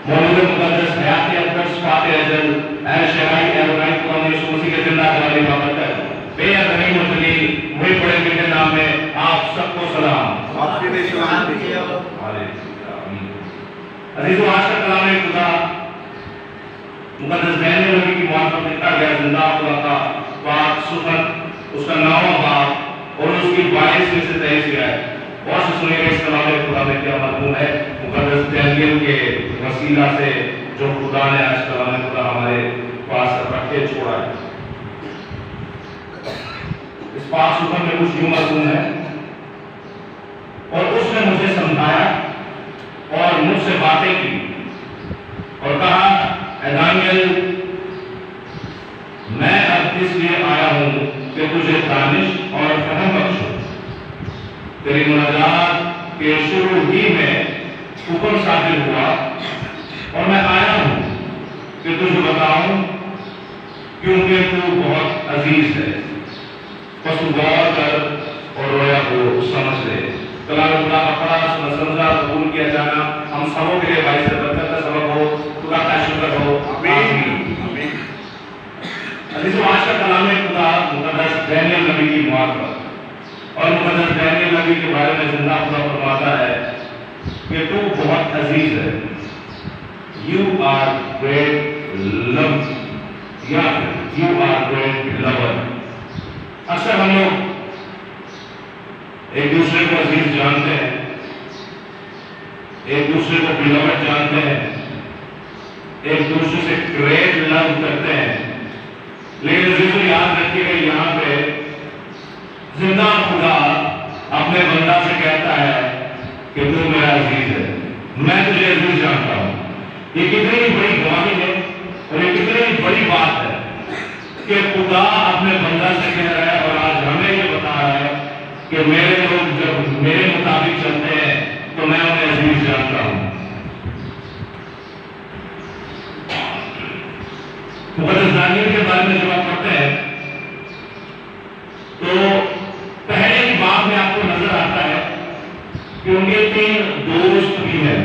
मौलूद मुक़द्दस हयात अकबर सिफ़ात अज़ल ऐ शराई एवराई कुरान यीशु मसीह के जिंदा कराने का बरकत बेअदबी मुजली मुझे बड़े मीठे नाम में आप सबको सलाम। आपके भी सलाम दीजिए। अजीज़ों, आज का कलाम खुदा मुक़द्दस डैनियल नबी की मुआफ़ लिखा गया जिंदा खुदा का पाक सुखत उसका 9वां बाब और उसकी 22 में से 23 है। और से सुनिएगा इस कलाम खुदा में क्या मज़मून है। मुक़द्दस डैनियल के वसीला से जो खुदा ने आज कलाम खुदा हमारे पास रखे छोड़ा है। इस पाक सुखत में कुछ यूं मज़मून है, और उसने मुझे समझाया और मुझसे बातें की और कहा, दानियल, मैं अब इसलिए आया हूं कि तुझे दानिश और फहम बख्शूं। तेरी मुनाजात के शुरू ही में हुक्म साबित हुआ और मैं आया हूं कि तुझे बताऊं, क्योंकि तू बहुत अजीज है। बस तू गौर कर और रोया को समझ ले। कलाम खुदा का पढ़ा समझा कबूल किया जाना हम सबों के लिए भाई से बरकत का सबब हो। खुदा का शुक्र हो। आमीन। अजीज़ों, आज का कलाम खुदा मुक़द्दस डैनियल नबी की मुआफ़त और मुक़द्दस डैनियल नबी के बारे में जिंदा खुदा फरमाता है कि तू बहुत अजीज है। यू आर ग्रेट लव या यू आर ग्रेट लवर। अक्सर हम लोग एक दूसरे को अजीज जानते हैं, एक दूसरे को बिलवड जानते हैं, एक दूसरे से ग्रेट लव करते हैं। लेकिन अजीजों, याद रखिएगा, यहाँ पे जिंदा खुदा अपने बंदा से कहता है कि तू मेरा अजीज है, मैं तुझे अजीज जानता हूं। ये कितनी बड़ी गवाही है और ये कितनी बड़ी बात है कि खुदा अपने बंदा से कह रहा है और आज हमें ये बता रहा है कि मेरे लोग जब मेरे मुताबिक चलते हैं तो मैं उन्हें अजीज जानता हूं। मुक़द्दस दानियल के बारे में जब आप पढ़ते हैं तो पहले ही बाब में आपको नजर आता है कि उनके 3 दोस्त भी हैं।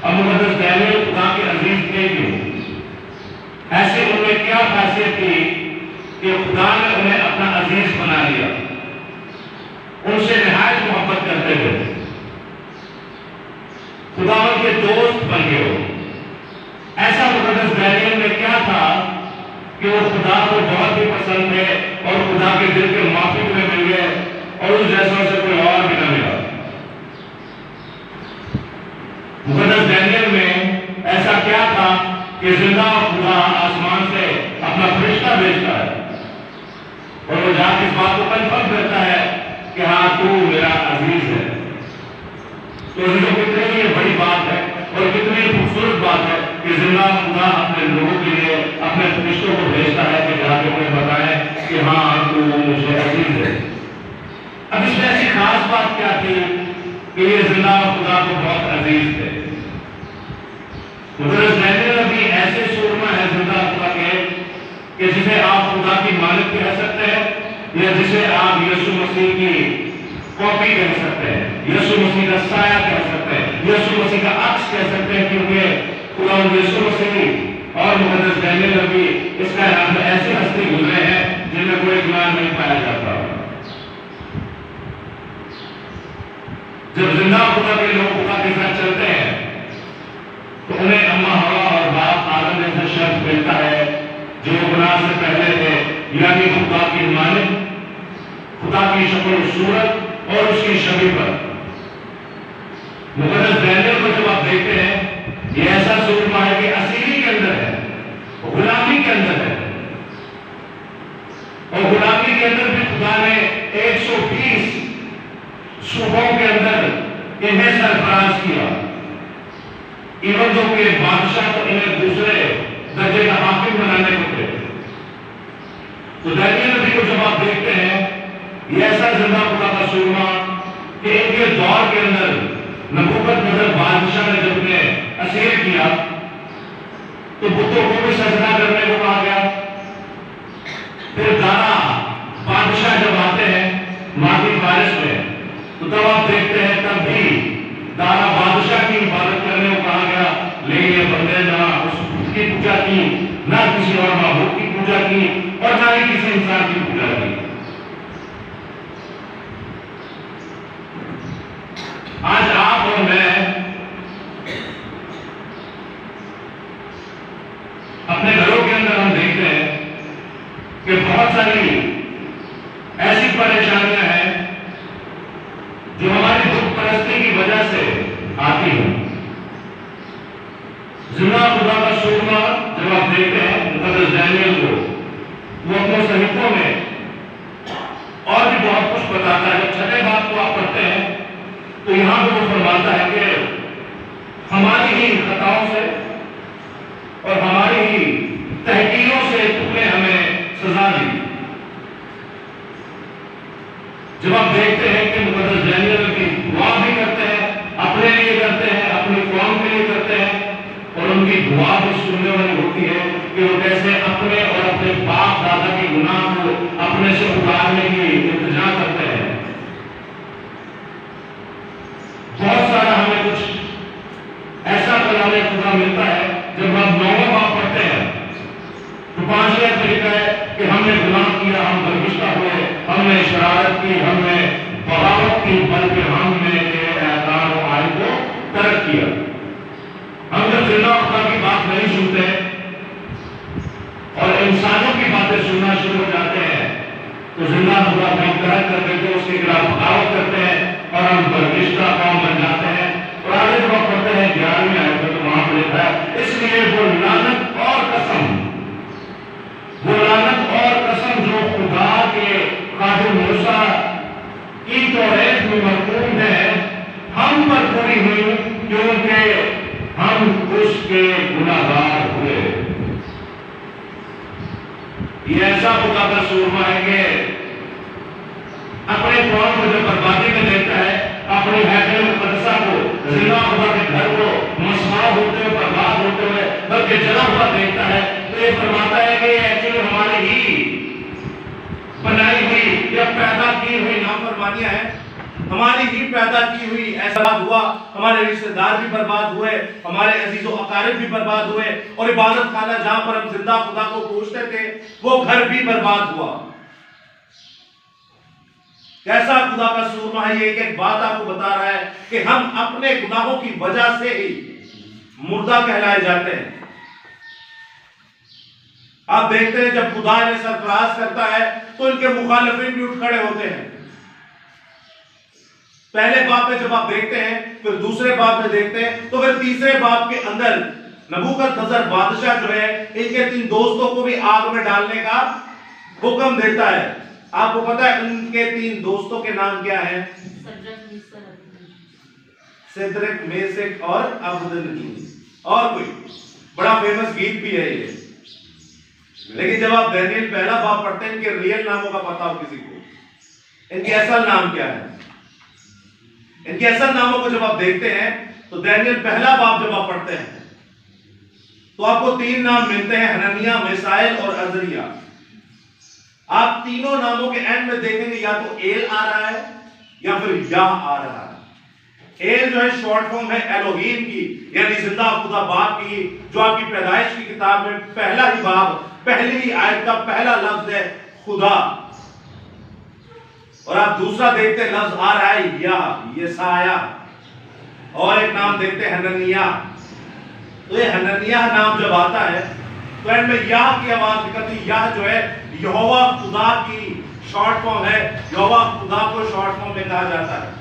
अब मुक़द्दस दानियल खुदा के अजीज थे क्यों? ऐसे उनमें क्या खासियत थी कि खुदा ने उन्हें अपना अजीज बना लिया, उनसे निहायत मोहब्बत करते थे, खुदा उनके दोस्त बन गए हो। ऐसा मुक़द्दस डैनियल में क्या था कि वो खुदा को बहुत ही पसंद थे और खुदा के दिल के मुआफिक में मिल गए और उस जैसों से कोई और भी न मिला। मुक़द्दस डैनियल में ऐसा क्या था कि जिंदा खुदा आसमान से अपना फरिश्ता भेजता है और वो जाके इस बात को कन्फर्म करता है कि हाँ, तू मेरा अजीज है। तो कितनी ये बड़ी बात है और कितनी खूबसूरत बात है कि जिंदा खुदा अपने लोगों के लिए अपने फरिश्तों को भेजता है कि जाके उन्हें बताएं कि हाँ, तू मुझे अजीज है। अब इसमें ऐसी खास बात क्या थी कि ये जिंदा खुदा को बहुत अजीज थे। मुक़द्दस डैनियल नबी ऐसे सूरमा है जिंदा खुदा के कि जिसे आप खुदा की मालिक कह सकते हैं या जिसे आप यीशु मसीह की कॉपी कह सकते हैं, यीशु मसीह का साया कह सकते हैं, यीशु मसीह का अक्स कह सकते हैं, क्योंकि खुदा यीशु मसीह और मुक़द्दस डैनियल नबी इसका नाम ऐसे हस्ती गुजरे हैं जिनमें कोई गुनाह नहीं पाया जाता। जब जिंदा खुदा के लोग खुदा के साथ चलते हैं तो उन्हें अम्मा हवा और बाप आदम जैसा शब्द मिलता है जो गुनाह से पहले थे, यानी खुदा की मालिक, खुदा की शक्ल सूरत और उसकी छवि पर। मुक़द्दस डैनियल को जब आप देखते हैं, ये ऐसा सूरमा है कि असीरी के अंदर है, गुलामी के अंदर है, और गुलामी के अंदर भी खुदा ने 120 सूबों के अंदर इन्हें सरफराज किया। इवन दो के बादशाह तो इन्हें दूसरे दर्जे का हाकिम बनाने को थे। तो डैनियल नबी को जब आप देखते हैं, ये ऐसा जिंदा खुदा का सूरमा कि इनके दौर के अंदर नबूकदनेस्सर बादशाह ने जब उन्हें असीर किया तो बुतों को भी सजदा करने को कहा गया। फिर दारा बादशाह जब आते हैं मादी फारिस में, तो तब आप देखते हैं ना किसी और माबूद की पूजा की और ना ही किसी इंसान की पूजा की। आज आप और मैं अपने घरों के अंदर हम देखते हैं कि बहुत सारी ऐसी परेशानियां हैं जो हमारी दुख परस्ती की वजह से आती हैं। जिंदा खुदा का सूरमा जब आप देखते हैं मुकद्दस दानियल को, वो अपने सहीफों में और भी बहुत कुछ बताता है। जब छठे बाब को आप पढ़ते हैं तो यहां पर वो फरमाता है कि हमारी ही खताओं से और हमारी ही तहकीरों से तुमने हमें सजा दी। जब आप देखते हैं कि मुकद्दस दानियल की दुआ भी करते हैं, अपने लिए करते हैं, अपनी कौम के लिए करते हैं, और उनकी दुआ भी सुनने वाली होती है कि वो कैसे अपने और अपने बाप दादा के गुनाह को अपने से उतारने की इंतजार करते हैं। बहुत सारा हमें कुछ ऐसा कलामे खुदा मिलता है। जब हम 9वां बाब पढ़ते हैं तो 5वां तरीका है कि हमने गुनाह किया, हम बर्गिश्ता हुए, हमने शरारत की, हमने बगावत की, बल्कि हमने एहसान और आयन को तर्क किया। हम जब जिंदा खुदा की बात नहीं सुनते और इंसानों की बातें सुनना शुरू हो जाते हैं तो जिंदा खुदा को हम तर्क कर देते, उसके खिलाफ बगावत करते हैं और हम बर्गिश्ता कौम बन जाते हैं। और आगे जब आप पढ़ते हैं 11वीं आयत में तो वहां पर लिखा है, इसलिए वो लानत और कसम, वो लानत और कसम जो खुदा के कादिर मूसा की तौरात में मरकूम है, हम पर पूरी हुई, क्योंकि हम उसके गुनाहगार हुए। ये ऐसा खुदा का सूरमा है कि अपने कौम को जब बर्बादी में देखता है, अपनी हैकल मुकद्दसा को, जिंदा खुदा के घर को मसमार होते हुए, बर्बाद होते हुए, बल्कि जला हुआ देखता है, तो ये फरमाता है कि एक्चुअली हमारी ही बनाई हुई या पैदा की हुई नाफरमानियां हैं, हमारी ही पैदा की हुई। ऐसा बात हुआ, हमारे रिश्तेदार भी बर्बाद हुए, हमारे अजीजों अकारिब भी बर्बाद हुए, और इबादत खाना जहां पर हम जिंदा खुदा को पूजते थे वो घर भी बर्बाद हुआ। कैसा खुदा का सूरमा है। ये एक बात आपको बता रहा है कि हम अपने गुनाहों की वजह से ही मुर्दा कहलाए जाते हैं। आप देखते हैं जब खुदा इन्हें सरफराज करता है तो इनके मुखालिफिन भी उठ खड़े होते हैं। पहले बाब में जब आप देखते हैं, फिर दूसरे बाब में देखते हैं, तो फिर तीसरे बाब के अंदर नबूकदनेस्सर बादशाह जो है इनके 3 दोस्तों को भी आग में डालने का हुक्म देता है। आपको पता है उनके 3 दोस्तों के नाम क्या हैं? सिद्रक, मेशक और अबदनगो। और कोई बड़ा फेमस गीत भी है ये। लेकिन जब आप दानियल पहला बाब पढ़ते हैं, इनके रियल नामों का पता हो किसी को? इनके असल नाम क्या है? इनके असल नामों को जब आप देखते हैं तो दानियल पहला बाब जब आप पढ़ते हैं तो आपको 3 नाम मिलते हैं, हननिया, मिसाइल और अजरिया। आप तीनों नामों के एंड में देखेंगे या तो एल आ रहा है या फिर या आ रहा है। एल जो है शॉर्ट फॉर्म है एलोहीम की, यानी जिंदा खुदा बाप की, जो आपकी पैदाइश की किताब में पहला ही बाब, पहली ही आयत का पहला लफ्ज है खुदा। और आप दूसरा देखते हैं लफ्ज आ रहा है या, यसाया। और एक नाम देखते हैं हननिया। तो ये हननिया नाम जब आता है तो एंड में या की आवाज निकलती। या जो है यहोवा खुदा की शॉर्ट फॉर्म है। यहोवा खुदा को शॉर्ट फॉर्म में कहा जाता है।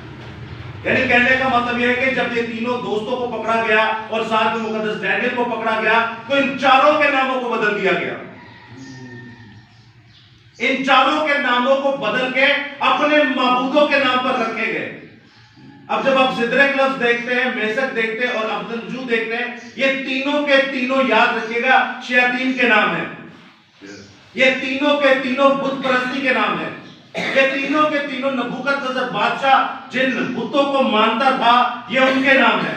यानी कहने का मतलब यह है कि जब ये तीनों दोस्तों को पकड़ा गया और साथ में मुकद्दस दानियल को पकड़ा गया तो इन चारों के नामों को बदल दिया गया। इन चारों के नामों को बदल के अपने माबूदों के नाम पर रखे गए। अब जब आप सिद्रक लफ्ज देखते हैं, मेशक देखते हैं और अबदनगो देखते हैं, ये तीनों के तीनों याद रखिएगा शयातीन के नाम है। ये तीनों के तीनों बुत परस्ती के नाम है। ये तीनों के तीनों नबूकदनेस्सर बादशाह जिन बुतों को मानता था, ये उनके नाम है।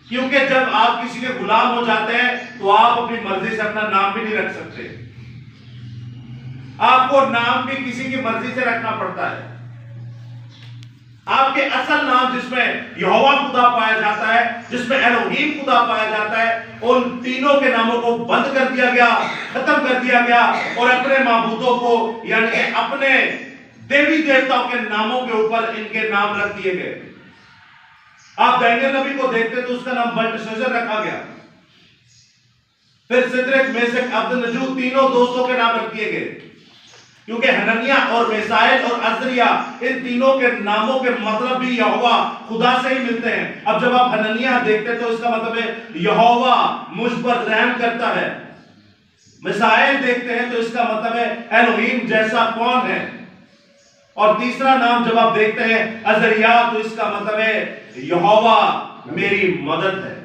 क्योंकि जब आप किसी के गुलाम हो जाते हैं तो आप अपनी मर्जी से अपना नाम भी नहीं रख सकते। आपको नाम भी किसी की मर्जी से रखना पड़ता है। आपके असल नाम जिसमें यहोवा खुदा पाया जाता है, जिसमें एलोहीम खुदा पाया जाता है, उन तीनों के नामों को बंद कर दिया गया, खत्म कर दिया गया और अपने माबूदों को यानी कि अपने देवी देवताओं के नामों के ऊपर इनके नाम रख दिए गए। आप दानियल नबी को देखते तो उसका नाम बेल्तशस्सर रखा गया। फिर सिद्रक, मेशक, अब्दनगो तीनों दोस्तों के नाम रख दिए गए, क्योंकि हनन्याह और मिसाएल और अज़रिया इन तीनों के नामों के मतलब भी यहोवा खुदा से ही मिलते हैं। अब जब आप हनन्याह देखते हैं तो इसका मतलब है यहोवा मुझ पर रहम करता है। मिसाएल देखते हैं तो इसका मतलब है एलोहीम जैसा कौन है। और तीसरा नाम जब आप देखते हैं अज़रिया तो इसका मतलब है यहोवा मेरी मदद है।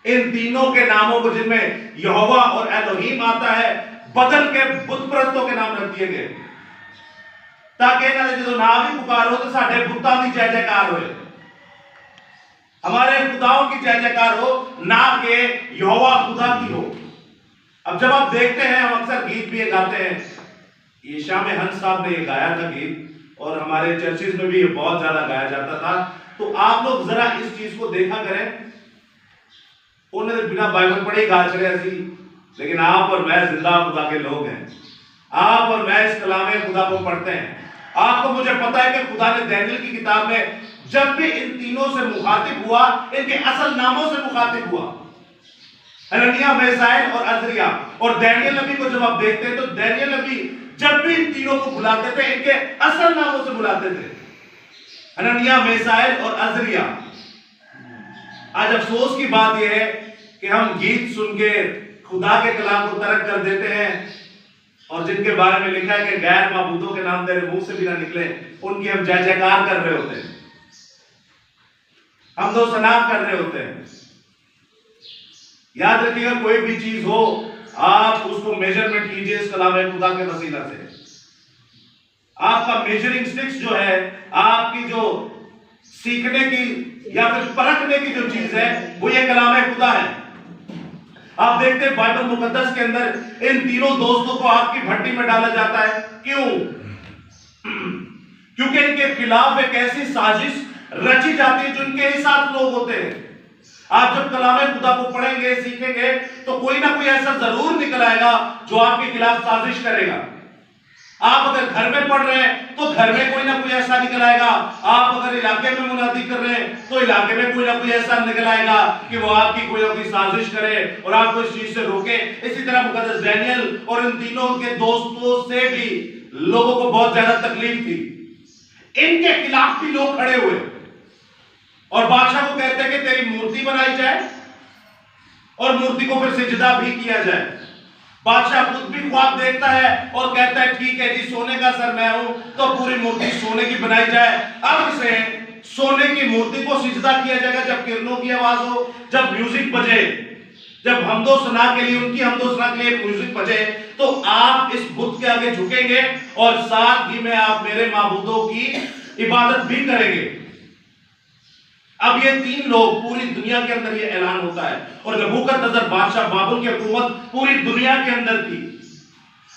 इन तीनों के नामों को जिनमें यहोवा और एलोहीम आता है बदल के बुत परस्तों के नाम रख दिए गए, ताकि जो ना भी पुकारो तो साढ़े बुतां की जय जयकार हो, हमारे खुदाओं की जय जयकार हो, ना कि यहोवा खुदा की हो। अब जब आप देखते हैं, हम अक्सर गीत भी गाते हैं, ये शाम हंस साहब ने ये गाया था गीत और हमारे चर्चेज में भी ये बहुत ज्यादा गाया जाता था। तो आप लोग जरा इस चीज को देखा करें, उन्होंने बिना बाइबल पढ़े गा चले ऐसी, लेकिन आप और मैं जिंदा खुदा के लोग हैं। आप और मैं इस कलामे खुदा को पढ़ते हैं। आपको मुझे पता है कि खुदा ने दानियल की किताब में जब भी इन तीनों से मुखातिब हुआ, इनके असल नामों से मुखातिब हुआ, हनन्याह, मिसाएल और अज़रिया। और दानियल नबी को जब आप देखते हैं तो दानियल नबी जब भी इन तीनों को बुलाते थे इनके असल नामों से बुलाते थे, हनन्याह, मिसाएल और अज़रिया। आज अफसोस की बात यह है कि हम गीत सुन के खुदा के कलाम को तर्क कर देते हैं और जिनके बारे में लिखा है कि गैर माबूदों के नाम तेरे मुंह से भी ना निकले, उनकी हम जय जयकार कर रहे होते हैं, हम दो सनाम कर रहे होते हैं। याद रखिएगा, कोई भी चीज हो आप उसको मेजरमेंट कीजिए इस कलाम खुदा के वसीला से। आपका मेजरिंग स्टिक्स जो है, आपकी जो सीखने की या फिर परखने की जो चीज है वो ये कलाम खुदा है। आप देखते हैं बाइबल मुकद्दस के अंदर इन तीनों दोस्तों को आग की भट्टी में डाला जाता है। क्यों? क्योंकि इनके खिलाफ एक ऐसी साजिश रची जाती है जो इनके ही साथ लोग होते हैं। आप जब कलाम खुदा को पढ़ेंगे, सीखेंगे तो कोई ना कोई ऐसा जरूर निकल आएगा जो आपके खिलाफ साजिश करेगा। आप अगर घर में पढ़ रहे हैं तो घर में कोई ना कोई ऐसा निकल आएगा। आप अगर इलाके में मुनादी कर रहे हैं तो इलाके में कोई ना कोई ऐसा निकल आएगा कि वो आपकी कोई ना कोई साजिश करे और आपको इस चीज से रोके। इसी तरह मुकद्दस दानियल और इन तीनों के दोस्तों से भी लोगों को बहुत ज्यादा तकलीफ थी। इनके खिलाफ भी लोग खड़े हुए और बादशाह को कहते हैं कि तेरी मूर्ति बनाई जाए और मूर्ति को फिर सिजदा भी किया जाए। बादशाह खुद भी ख्वाब देखता है और कहता है ठीक है जी, सोने का सर मैं हूं तो पूरी मूर्ति सोने की बनाई जाए। अब से सोने की मूर्ति को सिजदा किया जाएगा जब किरणों की आवाज हो, जब म्यूजिक बजे, जब हमदो सना के लिए, उनकी हमदो सना के लिए म्यूजिक बजे तो आप इस बुत के आगे झुकेंगे और साथ ही में आप मेरे माबूदों की इबादत भी करेंगे। अब ये तीन लोग, पूरी दुनिया के अंदर ये ऐलान होता है और नबूकदनेस्सर बादशाह बाबुल की हुकूमत पूरी दुनिया के अंदर थी।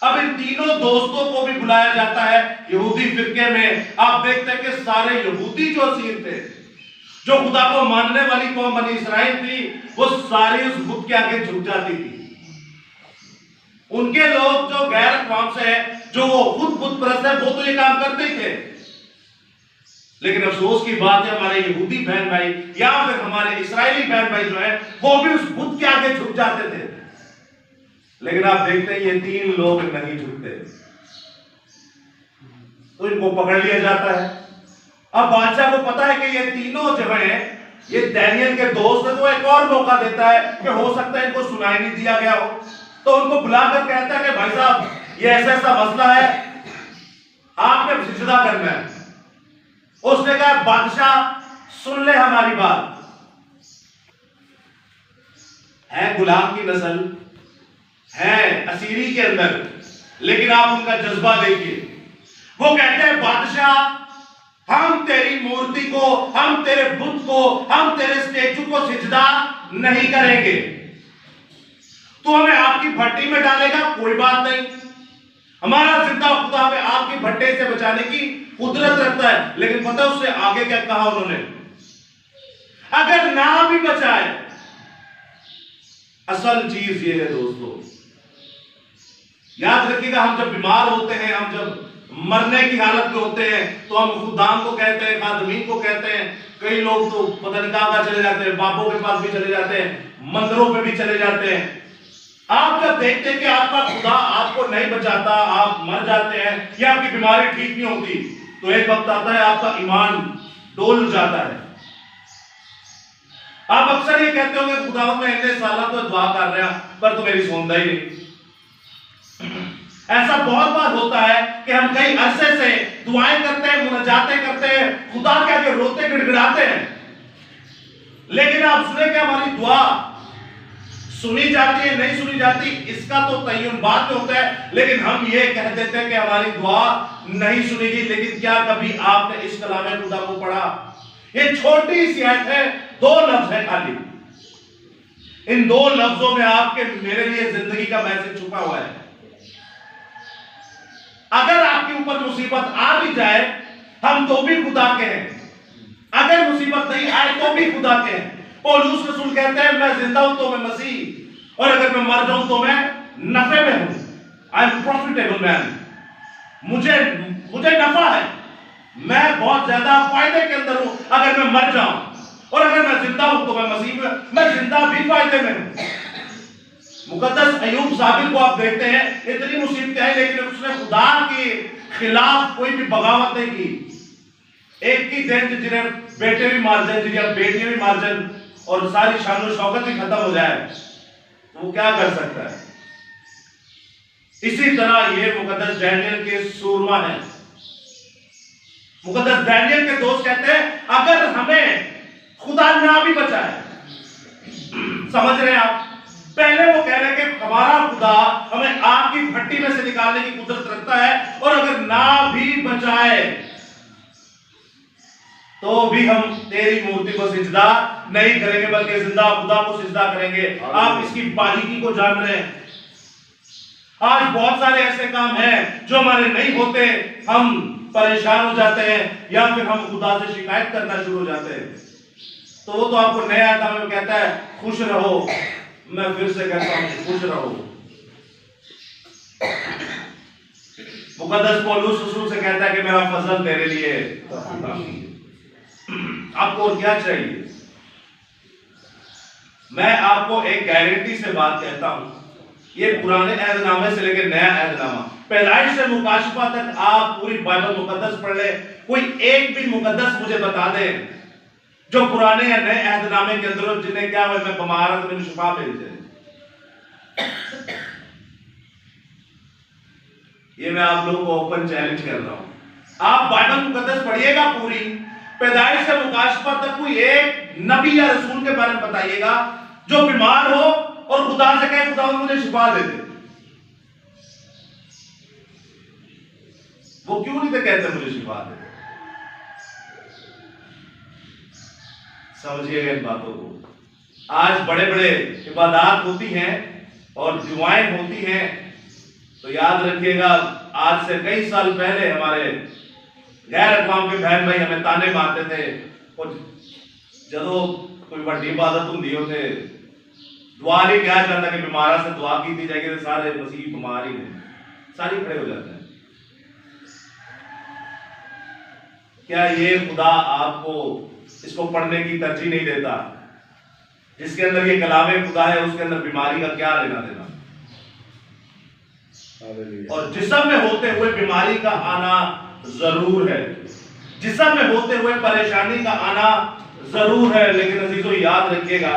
अब इन तीनों दोस्तों को भी बुलाया जाता है यहूदी फिरके में। आप देखते हैं कि सारे यहूदी जो असीर थे, जो खुदा को मानने वाली कौम बनी इसराइल थी, वो सारी उस बुत के आगे झुक जाती थी। उनके लोग जो गैर अक़वाम से है, जो वो खुद बुत परस्त है, वो तो ये काम करते ही थे। लेकिन अफसोस की बात है, हमारे यहूदी बहन भाई या फिर हमारे इस्राएली बहन भाई जो है वो भी उस बुत के आगे झुक जाते थे। लेकिन आप देखते हैं ये तीन लोग नहीं झुकते, तो इनको पकड़ लिया जाता है। अब बादशाह को पता है कि ये तीनों जो है ये दानियल के दोस्त है, तो एक और मौका देता है कि हो सकता है इनको सुनाई नहीं दिया गया हो, तो उनको बुलाकर कहता है कि भाई साहब ये ऐसा ऐसा मसला है, आपने सिजदा करना है। उसने कहा बादशाह सुन ले हमारी बात, है गुलाम की नस्ल है असीरी के अंदर, लेकिन आप उनका जज्बा देखिए। वो कहते हैं बादशाह हम तेरी मूर्ति को, हम तेरे बुत को, हम तेरे स्टैचू को सिजदा नहीं करेंगे। तो हमें आपकी भट्टी में डालेगा कोई बात नहीं, हमारा जिंदा खुदा हमें आग के भट्टे से बचाने की कुदरत रखता है, लेकिन पता है उससे आगे क्या कहा उन्होंने? अगर ना भी बचाए, असल चीज ये है दोस्तों, याद रखिएगा, हम जब बीमार होते हैं, हम जब मरने की हालत में होते हैं, तो हम खुदाम को कहते हैं, खादमीन को कहते हैं, कई लोग तो पता नहीं कहां चले जाते हैं, बापों के पास भी चले जाते हैं, मंदिरों पे भी चले जाते हैं। आप जब देखते हैं कि आपका खुदा आपको नहीं बचाता, आप मर जाते हैं या आपकी बीमारी ठीक नहीं होती, तो एक वक्त आता है आपका ईमान डोल जाता है। आप अक्सर ये कहते होंगे, खुदा मैं इतने साल तो दुआ कर रहा पर तो मेरी सुनता ही नहीं। ऐसा बहुत बार होता है कि हम कई अरसे से दुआएं करते हैं, मुनाजातें करते हैं, खुदा के आगे रोते गिड़गिड़ाते हैं, लेकिन आप सुने कि हमारी दुआ सुनी जाती है नहीं सुनी जाती, इसका तो तय्युन बाद में होता है, लेकिन हम ये कह देते हैं कि हमारी दुआ नहीं सुनेगी। लेकिन क्या कभी आपने इस कलामे खुदा को पढ़ा? ये छोटी सी आयत है, 2 लफ्ज है खाली, इन 2 लफ्जों में आपके मेरे लिए जिंदगी का मैसेज छुपा हुआ है। अगर आपके ऊपर मुसीबत आ भी जाए, हम तो भी खुदा के हैं, अगर मुसीबत नहीं आए तो भी खुदा के हैं। पौलुस रसूल कहते हैं, मैं जिंदा हूं तो मैं मसीह, और अगर मैं मर जाऊं तो मैं नफे में हूं। आई एम प्रॉफिटेबल मैन, मुझे नफा है, मैं बहुत ज्यादा फायदे के अंदर हूं अगर मैं मर जाऊं, और अगर मैं जिंदा हूं तो मैं मसीह में, मैं जिंदा भी फायदे में हूं। मुकद्दस अय्यूब साबिर को आप देखते हैं, इतनी मुसीबतें आई, लेकिन उसने खुदा के खिलाफ कोई भी बगावत नहीं की। एक ही दिन जिन्हें बेटे भी मार जाए, जिन्हें बेटियां भी मार जाए, और सारी शान शौकत ही खत्म हो जाए, तो वो क्या कर सकता है? इसी तरह ये मुकद्दस डैनियल के सूरमा है। मुकद्दस डैनियल के दोस्त कहते हैं, अगर हमें खुदा ना भी बचाए, समझ रहे हैं आप? पहले वो कह रहे हैं कि हमारा खुदा हमें आग की भट्टी में से निकालने की कुदरत रखता है, और अगर ना भी बचाए तो भी हम तेरी मूर्ति को सिजदा नहीं करेंगे, बल्कि जिंदा खुदा को सिजदा करेंगे। आप इसकी बारीकी को जान रहे हैं? आज बहुत सारे ऐसे काम हैं जो हमारे नहीं होते, हम परेशान हो जाते हैं, या फिर हम खुदा से शिकायत करना शुरू हो जाते हैं। तो वो तो आपको नया आता है, कहता है खुश रहो। मैं फिर से कहता हूं, खुश रहो। मुकद्दस पौलुस रसूल से कहता है कि मेरा फजल तेरे लिए काफी है। आपको और क्या चाहिए? मैं आपको एक गारंटी से बात कहता हूं, ये पुराने अहदनामे से लेकर नया अहदनामा, पैदाइश से मुकाशफा तक आप पूरी बाइबल मुकद्दस पढ़ ले, कोई एक भी मुकद्दस मुझे बता दे जो पुराने या नए अहदनामे के अंदर जिन्हें क्या हुआ, मैं बीमार हूं तो मैंने शिफा मिल जाए। ये मैं आप लोगों को ओपन चैलेंज कर रहा हूं। आप बाइबल मुकद्दस पढ़िएगा पूरी, पैदाइश से मुकाशफा तक कोई एक नबी या रसूल के बारे में बताइएगा जो बीमार हो और खुदा से कहे खुदा मुझे शिफा दे दे। वो क्यों नहीं कहते मुझे शिफा दे? समझिएगा इन बातों को। आज बड़े बड़े इबादत होती हैं और दुआएं होती हैं, तो याद रखिएगा, आज से कई साल पहले हमारे गैर अक़वाम के बहन भाई हमें ताने मारते थे, और जदों कोई बड़ी इबादत होंदी होते दुआ नहीं कहा जाता कि बीमारा से दुआ की थी जाएगी, तो सारे मसीह बीमार ही हैं, सारे खड़े हो जाते हैं। क्या ये खुदा आपको इसको पढ़ने की तरजीह नहीं देता? जिसके अंदर ये कलामे खुदा है, उसके अंदर बीमारी का क्या लेना देना? और जिस्म में होते हुए बीमारी का आना जरूर है, जिस्म में होते हुए परेशानी का आना जरूर है, लेकिन अजीजों याद रखिएगा,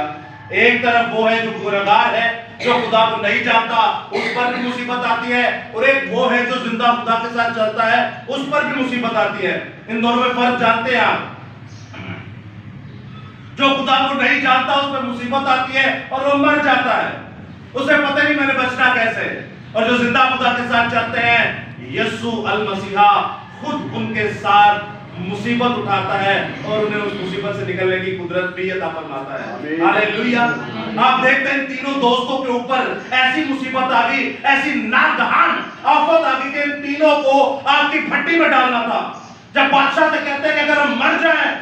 एक तरफ वो है जो गुनहगार है, जो खुदा को नहीं जानता, उस पर भी मुसीबत आती है, और एक वो है जो जिंदा खुदा के साथ चलता है, उस पर भी मुसीबत आती है। इन दोनों में फर्क जानते हैं आप? जो खुदा को नहीं जानता उस पर मुसीबत आती है और वो मर जाता है, उसे पता नहीं मैंने बचना कैसे। और जो जिंदा खुदा के साथ चलते हैं, यीशु अल मसीहा खुद उनके साथ मुसीबत उठाता है और उन्हें उस मुसीबत से निकलने की कुदरत भी अता फरमाता है। हालेलुया। आप देखते हैं तीनों दोस्तों के ऊपर ऐसी मुसीबत आ गई, ऐसी नागहान आफत आ गई कि इन तीनों को आग की भट्टी में डालना था। जब बादशाह से कहते हैं कि अगर हम मर जाएं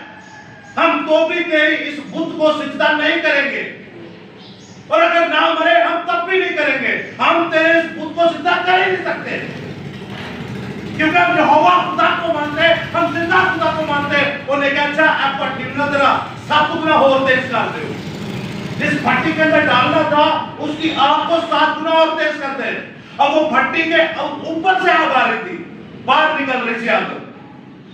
हम तो भी तेरी इस बुत को सिजदा नहीं करेंगे, और अगर ना मरे हम तब भी नहीं करेंगे, हम तेरे इस बुत को सिजदा कर ही नहीं सकते, क्योंकि हम यहोवा खुदा को मानते हैं, हम जिंदा खुदा को मानते हैं। उन्हें कहा अच्छा आपका टीमना तेरा 7 गुना और तेज कर दे, जिस भट्टी के अंदर डालना था उसकी आग को 7 गुना और तेज कर दे। अब वो भट्टी के ऊपर से आग आ रही थी, बाहर निकल रही थी आग।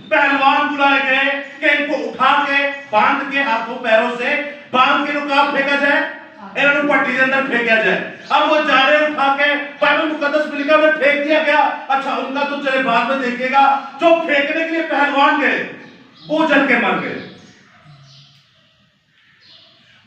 पहलवान बुलाए गए कि इनको उठा के बांध के हाथों पैरों से बांध के कहां फेंका जाए, इन्होंने पट्टी के अंदर फेंका जाए। अब वो जा रहे उठा के, बाइबल मुकद्दस में लिखा है फेंक दिया गया। अच्छा उनका तो चले बाद में देखिएगा, जो फेंकने के लिए पहलवान गए वो जल के मर गए।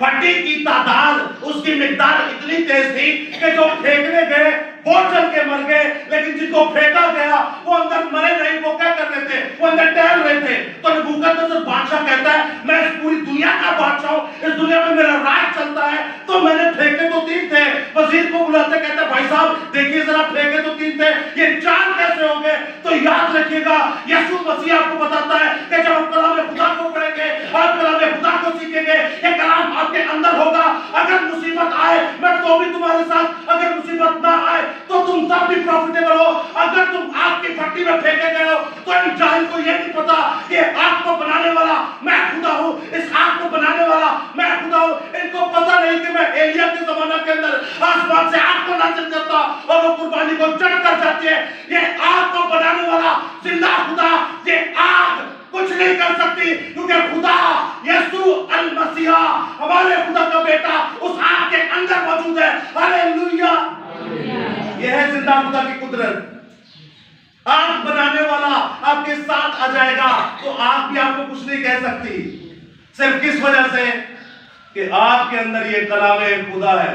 भट्टी की तादाद, उसकी मिकदार इतनी तेज थी कि जो फेंकने गए वो जल के मर गए, लेकिन जिनको फेंका गया वो अंदर मरे नहीं। वो क्या कर रहे थे, वो अंदर टहल रहे थे। तो नबूकदनेस्सर बादशाह कहता है मैं इस पूरी दुनिया का बादशाह हूं, इस दुनिया में मेरा राज चलता है। तो मैंने फेंके तो 3 थे। वजीर को बुलाते कहते भाई साहब देखिए जरा, फेंके तो 3 थे, ये 4 कैसे हो गए? तो याद रखिएगा यीशु मसीह आपको बताता है कि जब आप कलाम खुदा को पढ़ेंगे, आप कलाम खुदा को सीखेंगे, ये कलाम आपके अंदर होगा। अगर मुसीबत आए मैं तो भी तुम्हारे साथ, अगर मुसीबत ना आए तो तुम तब भी प्रॉफिटेबल हो। अगर तुम आग की भट्टी में फेंके गए हो तो इन जाहिल को यह नहीं पता कि आग को बनाने वाला मैं खुदा हूं, इस आग को बनाने वाला मैं खुदा हूं। इनको पता नहीं कि मैं एलिया के जमाने के अंदर आसमान से आग को नाजिल करता और वो कुर्बानी को चढ़ कर जाती है। ये आग को बनाने वाला जिंदा खुदा, ये आग कुछ नहीं कर सकती, क्योंकि खुदा यीशु अल मसीहा हमारे खुदा का बेटा उस आग के अंदर मौजूद है। हालेलुया। यह है जिंदा खुदा की कुदरत। आग बनाने वाला आपके साथ आ जाएगा तो आग भी आपको कुछ नहीं कह सकती, सिर्फ किस वजह से कि आपके अंदर ये कलामे खुदा है।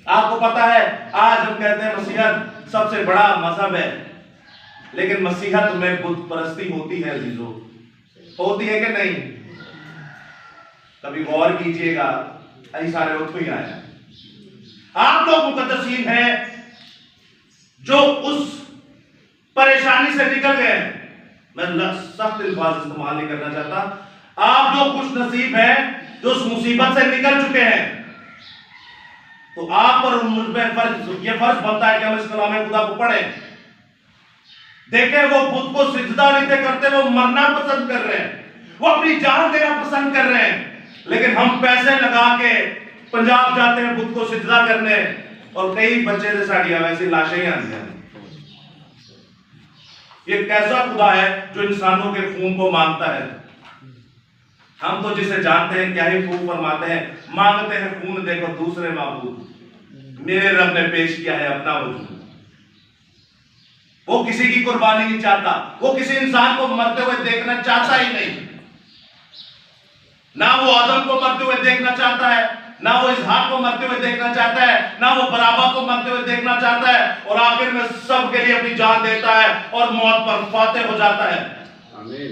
आपको पता है आज हम कहते हैं मसीहत सबसे बड़ा मजहब है, लेकिन मसीहत में बुत परस्ती होती है अजीजों, होती है कि नहीं? कभी गौर कीजिएगा, ऐसे सारे उठ ही आए। आप लोग मुकद्दसीन हैं जो उस परेशानी से निकल गए। मैं सख्त अल्फाज इस्तेमाल नहीं करना चाहता। आप लोग खुश नसीब हैं जो उस मुसीबत से निकल चुके हैं। तो आप पर मुझ पे ये फर्ज बनता है कि हम इस कलाम खुदा को पढ़ें। देखें वो बुत को सिजदा नहीं थे करते, वो मरना पसंद कर रहे हैं, वो अपनी जान देना पसंद कर रहे हैं। लेकिन हम पैसे लगा के पंजाब जाते हैं बुत को सिजदा करने, और कई बच्चे से साड़ियां वैसी लाशें ही आती हैं। ये कैसा खुदा है जो इंसानों के खून को मांगता है? हम तो जिसे जानते हैं क्या ही खून फरमाते हैं, मांगते हैं खून देखो दूसरे माबूद, मेरे रब ने पेश किया है अपना वजूद। वो किसी की कुर्बानी नहीं चाहता, वो किसी इंसान को मरते हुए देखना चाहता ही नहीं। ना वो आदम को मरते हुए देखना चाहता है, ना वो इसहाक को मरते हुए देखना चाहता है, ना वो बराबा को मरते हुए देखना चाहता है, और आखिर में सब के लिए अपनी जान देता है और मौत पर फातेह हो जाता है।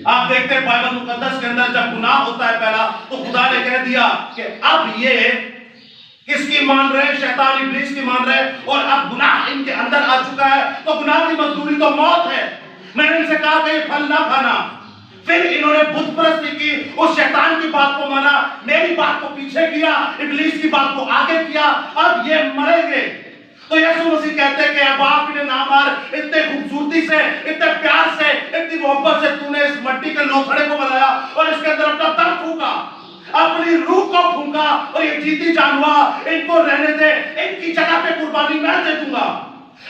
आप देखते हैं बाइबल मुकद्दस के अंदर जब गुनाह होता है पहला, तो खुदा ने कह दिया कि अब ये किसकी मान रहे? शैतान इब्लीस की मान रहे, और अब गुनाह इनके अंदर आ चुका है तो गुनाह की मजदूरी तो मौत है। मैंने इनसे कहा कि ये फल ना खाना, फिर इन्होंने बुत परस्ती की, उस शैतान की बात को माना, मेरी बात को पीछे किया, इब्लीस की बात को आगे किया, अब ये मरेंगे। तो यीशु मसीह कहते हैं कि अब आप इन्हें ना मार, इतने खूबसूरती से, इतने प्यार से, इतनी मोहब्बत से तूने इस मिट्टी के लोथड़े को बनाया और इसके अंदर अपना दम फूंका, अपनी रूह को फूंका, और ये जीती जानवर इनको रहने दे, इनकी जगह पे कुर्बानी मैं दे दूंगा।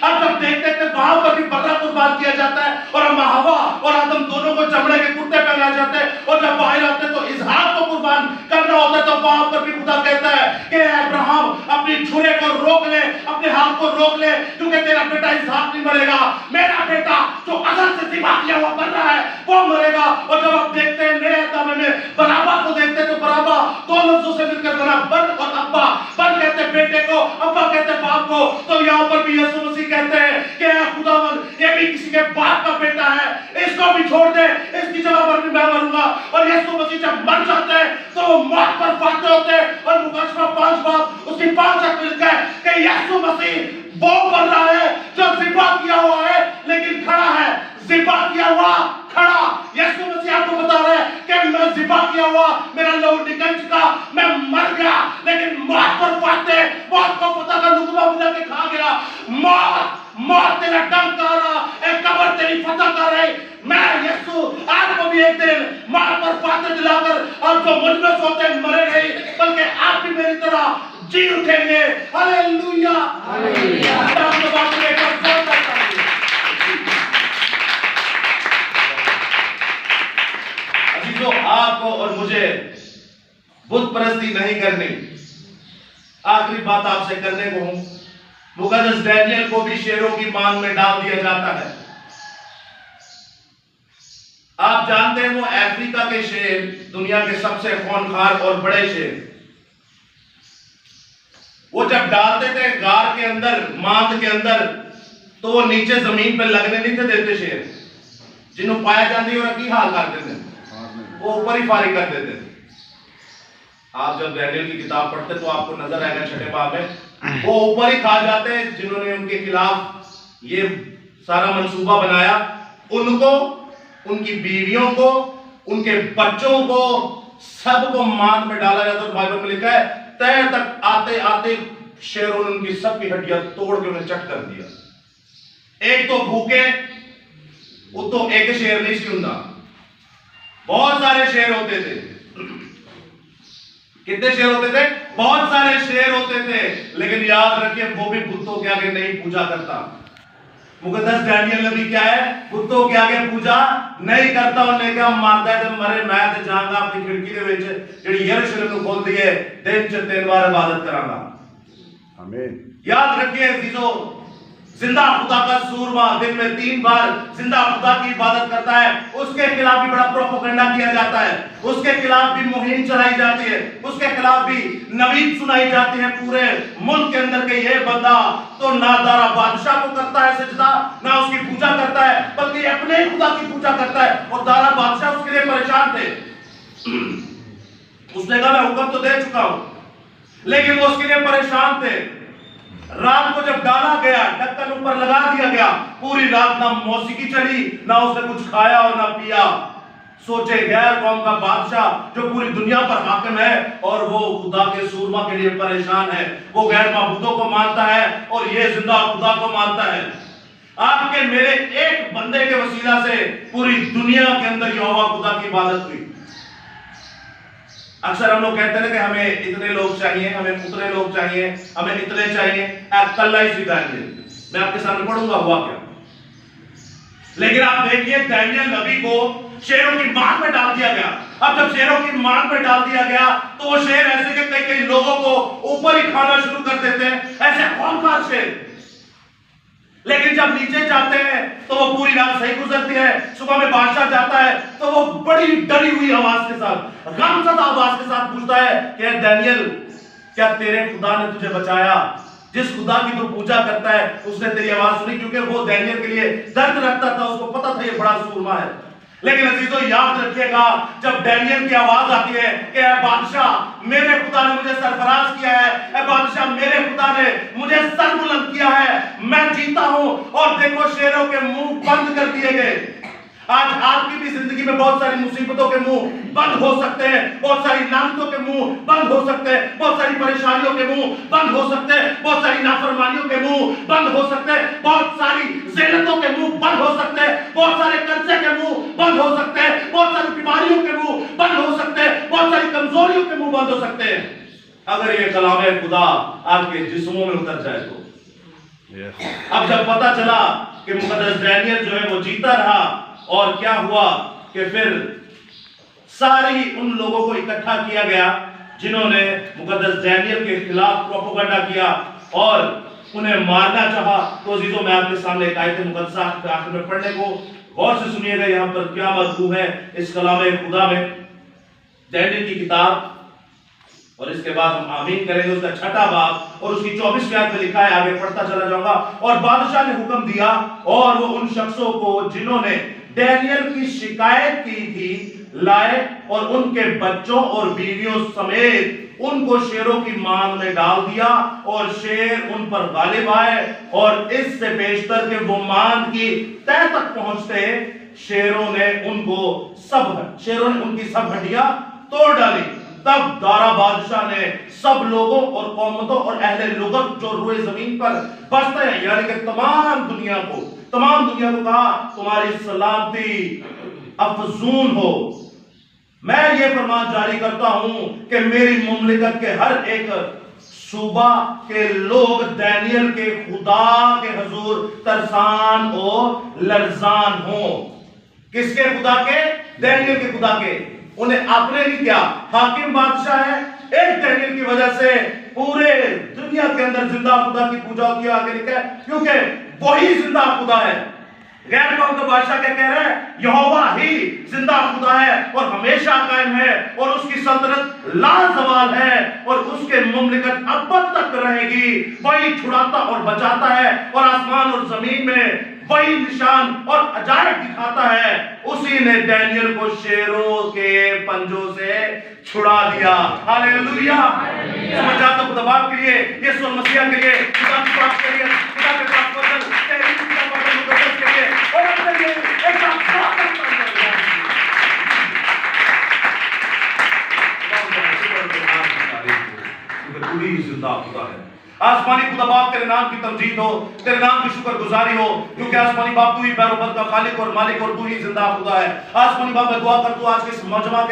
अब जब देखते हैं वहां पर भी बकरा कुर्बान किया जाता है, और हम हवा और आदम दोनों को चमड़े के कुर्ते पहनाए जाते हैं, और जब बाहर आते हैं तो इसहाक को कुर्बान करना होता है, तो वहां पर भी खुदा कहता है कि अब्राहम अपनी छुरे को रोक ले, अपने हाथ को रोक ले, क्योंकि तेरा बेटा इसहाक नहीं मरेगा, मेरा बेटा जो असल से जिबा किया हुआ बन रहा है वो मरेगा। और जब आप देखते हैं नए अध्याय में बराबा को देखते हैं, तो बराबा दो लफ्जों से मिलकर बना, बन और अब्बा। बन कहते बेटे को, अब्बा कहते बाप को। तो यहाँ पर भी यीशु कहते हैं कि खुदावंद ये भी किसी के बाप का बेटा है, इसको भी छोड़ दे, इसकी अजीजों, आपको और मुझे बुत परस्ती नहीं करनी। आखिरी बात आपसे करने को हूं, मुकद्दस डैनियल को भी शेरों की मान में डाल दिया जाता है। आप जानते हैं वो अफ्रीका के शेर, दुनिया के सबसे खूंखार और बड़े शेर, वो जब डालते थे गार के अंदर, मांद के अंदर, तो वो नीचे जमीन पर लगने नहीं थे देते शेर। जिन्हों पाया जाती और की हाल करते थे, वो ऊपर ही फारिग कर देते थे। आप जब डैनियल की किताब पढ़ते तो आपको नजर आएगा 6ठे बाब में, वो ऊपर ही खा जाते हैं जिन्होंने उनके खिलाफ ये सारा मंसूबा बनाया। उनको, उनकी बीवियों को, उनके बच्चों को, सबको मान में डाला जाता। तो बाइबल में लिखा है तय तक आते आते शेरों ने उनकी सबकी हड्डियां तोड़ के उन्हें चट कर दिया। एक तो भूखे, वो तो एक शेर नहीं सुनता, बहुत सारे शेर होते थे। कितने शेर होते थे? बहुत सारे शेर होते थे। लेकिन याद रखिए, वो भी बुतों के आगे नहीं पूजा करता। मुकद्दस डैनियल नबी क्या है? बुतों के आगे पूजा नहीं करता। उन्हें क्या मारता है जब मरे मैं ते जाऊंगा अपनी खिड़की के विच जेडी यरूशलेम को खोल दिए दिन च 3 बार इबादत करांगा। आमीन। याद रखिए अजीजों, जिंदा खुदा का सूरमा दिन में 3 बार जिंदा खुदा की इबादत करता है, उसके खिलाफ भी बड़ा प्रोपेगेंडा किया जाता है, उसके खिलाफ भी मुहिम चलाई जाती है, उसके खिलाफ भी नवीद सुनाई जाती है पूरे मुल्क के अंदर के ये बंदा तो ना दारा बादशाह को करता है सजदा, ना उसकी पूजा करता है, बल्कि अपने खुदा की पूजा करता है। और दारा बादशाह उसके लिए परेशान थे। उसने कहा मैं हुक्म तो दे चुका हूं, लेकिन वो उसके लिए परेशान थे। रात को जब डाला गया, ढक्कन ऊपर लगा दिया गया, पूरी रात ना मौसीकी चढ़ी, ना उसने कुछ खाया और ना पिया। सोचे गैर कौम का बादशाह जो पूरी दुनिया पर हाकिम है और वो खुदा के सूरमा के लिए परेशान है, वो गैर माबूदों को मानता है और ये जिंदा खुदा को मानता है। आपके मेरे एक बंदे के वसीला से पूरी दुनिया के अंदर यहोवा खुदा की इबादत हुई। अक्सर हम लोग कहते हैं कि हमें इतने लोग चाहिए, हमें उतने लोग चाहिए, हमें इतने चाहिए। कल ही सिखाएंगे, मैं आपके सामने पढ़ूंगा हुआ क्या। लेकिन आप देखिए डैनियल नबी को शेरों की मान में डाल दिया गया। अब जब शेरों की मान में डाल दिया गया तो वो शेर ऐसे के कई कई लोगों को ऊपर ही खाना शुरू कर देते हैं, ऐसे खूंखार शेर। लेकिन जब नीचे जाते हैं तो वो पूरी रात सही गुजरती है। सुबह में बादशाह जाता है तो वो बड़ी डरी हुई आवाज के साथ, गमज़दा आवाज के साथ पूछता है कि डैनियल, क्या तेरे खुदा ने तुझे बचाया? जिस खुदा की तू पूजा करता है उसने तेरी आवाज सुनी, क्योंकि वो डैनियल के लिए दर्द रखता था, उसको पता था ये बड़ा सूरमा है। लेकिन अजीजों याद रखिएगा, जब डैनियल की आवाज आती है कि ऐ बादशाह मेरे खुदा ने मुझे सरफराज किया है, ऐ बादशाह मेरे खुदा ने मुझे सरबुलंद किया है, मैं जीता हूं, और देखो शेरों के मुंह बंद कर दिए गए। आज आपकी भी जिंदगी में बहुत सारी मुसीबतों के मुंह बंद हो सकते हैं, बहुत सारी लानतों के मुंह बंद हो सकते हैं, बहुत सारी परेशानियों के मुंह बंद हो सकते हैं, बहुत सारी नाफरमानियों के मुंह बंद हो सकते हैं, बहुत सारी ज़िल्लतों के मुंह बंद हो सकते हैं, बहुत सारे कर्जे के मुंह बंद हो सकते हैं, बहुत सारी बीमारियों के मुंह बंद हो सकते हैं, बहुत सारी कमजोरियों के मुंह बंद हो सकते हैं, अगर ये कलाम खुदा आपके जिस्मों में उतर जाए तो। अब जब पता चला कि मुकद्दस डैनियल जो है वो जीता रहा, और क्या हुआ कि फिर सारी उन लोगों को इकट्ठा किया गया जिन्होंने मुकद्दस डैनियल के खिलाफ प्रोपेगेंडा किया और उन्हें मारना चाहा। तो अजीजों, मैं आपके सामने एक आयत मुकद्दसा आखिर में पढ़ने को गौर से सुनिएगा। यहां पर क्या मज़मून है इस कलाम खुदा में, डैनियल की किताब, और इसके बाद हम आमीन करेंगे उसका 6ठा बाब और उसकी 24वीं आयत में लिखा है, आगे पढ़ता चला जाऊंगा। और बादशाह ने हुक्म दिया और वो उन शख्सों को जिन्होंने डैनियल की शिकायत की थी लाए और उनके बच्चों और बीवियों समेत उनको शेरों की मान में डाल दिया, और शेर उन पर गालिब आए, और इससे बेशतर के वो मान की तह तक पहुंचते शेरों ने उनकी सब हड्डियां तोड़ डाली। तब दारा बादशाह ने सब लोगों और कौमतों और अहले लुगत जो रुए जमीन पर बसते हैं, यानी कि तमाम दुनिया को कहा तुम्हारी सलामती अफजून हो। मैं ये फरमान जारी करता हूं कि मेरी मुमलिकत के हर एक सूबा के लोग दानियल के खुदा के हुजूर तरसान और लरजान हो। किसके खुदा के? दानियल के खुदा के। उन्हें आपने नहीं किया, हाकिम बादशाह है, एक दानियल की वजह से पूरे दुनिया के अंदर जिंदा खुदा की पूजा होती है। आगे लिखा है क्योंकि वही जिंदा खुदा है। गैर कौम का बादशाह क्या कह रहा है? यहोवा ही जिंदा खुदा है और हमेशा कायम है और उसकी सल्तनत लाजवाल है और उसके मुमलिकत अब्बद तक रहेगी। वही छुड़ाता और बचाता है और आसमान और जमीन में वही निशान और अजायब दिखाता है। उसी ने दानियल को शेरों के पंजों से छुड़ा दिया। हालेलुया। समझ जाता खुदा बाप के लिए, यीशु मसीह के लिए, खुदा के पाप के लिए, खुदा के पाप के लिए और अपने लिए एक जिंदा खुदा है। आसमानी खुदा बाप तेरे नाम की तमजीद हो, तेरे नाम की शुक्रगुजारी हो, क्योंकि आसमानी बाप तू ही बैरोबत का खालिक और मालिक और तू ही जिंदा खुदा है। आसमानी बाप मैं दुआ कर तू आज के इस मजमा के